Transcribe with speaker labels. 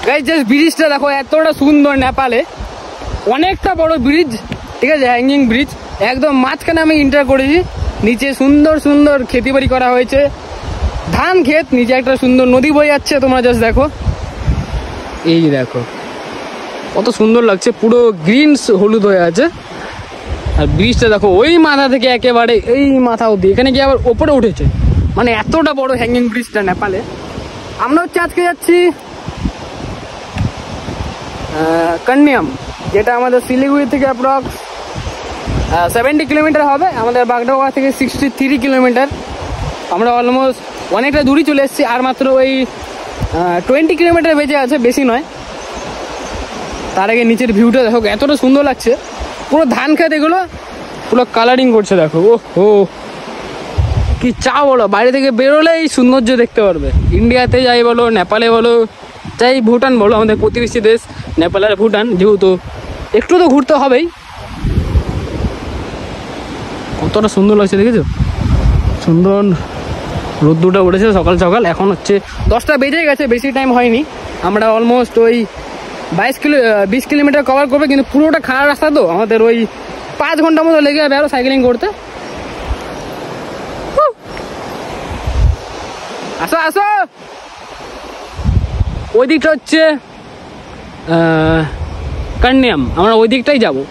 Speaker 1: Guys just ব্রিজটা দেখো, এতটা সুন্দর। নেপালে অনেকটা বড় ব্রিজ, ঠিক আছে, হ্যাঙ্গিং ব্রিজ। একদম মাঝখানে আমি এন্টার করেছি। নিচে সুন্দর সুন্দর খেতিবাড়ি করা হয়েছে, ধান ক্ষেত। নিচে একটা সুন্দর নদী বয়ে যাচ্ছে, তোমরা জাস্ট দেখো। এই দেখো কত সুন্দর লাগছে, পুরো গ্রিন হলুদ হয়ে আছে। আর ব্রিজটা দেখো ওই মাথা থেকে একেবারে এই মাথা অব্দি, এখানে গিয়ে আবার ওপরে উঠেছে। মানে এতটা বড় হ্যাঙ্গিং ব্রিজটা নেপালে। আমরা হচ্ছে আজকে যাচ্ছি কান্যাম, যেটা আমাদের শিলিগুড়ি থেকে অ্যাপ্রক্স 70 কিলোমিটার হবে। আমাদের বাগডোগরা থেকে 63 কিলোমিটার। আমরা অলমোস্ট অনেকটা দূরই চলে এসেছি, আর মাত্র ওই 20 কিলোমিটার বেঁচে আছে, বেশি নয়। তার আগে নিচের ভিউটা দেখো, এতটা সুন্দর লাগছে। পুরো ধান খেত, এগুলো পুরো কালারিং করছে দেখো। ও কি চা বলো, বাইরে থেকে বেরোলেই সৌন্দর্য দেখতে পারবে। ইন্ডিয়াতে যাই বলো, নেপালে বলো, চাই ভুটান বলো, আমাদের প্রতিবেশী দেশ নেপাল আর ভুটান, যেহেতু একটু তো ঘুরতে হবেই। কতটা সুন্দর লাগছে দেখেছো, সুন্দর রোদ্দুরটা উঠেছে সকাল সকাল। এখন হচ্ছে 10টা বেজে গেছে, বেশি টাইম হয়নি। আমরা অলমোস্ট ওই 20 কিলোমিটার কভার করবে, কিন্তু পুরোটা খারাপ রাস্তা তো, আমাদের ওই 5 ঘন্টার মতো লেগে যাবে আরো সাইকেলিং করতে। আসো আসো, ওই দিকটা হচ্ছে কান্যাম, আমরা ওই দিকটাই যাবো।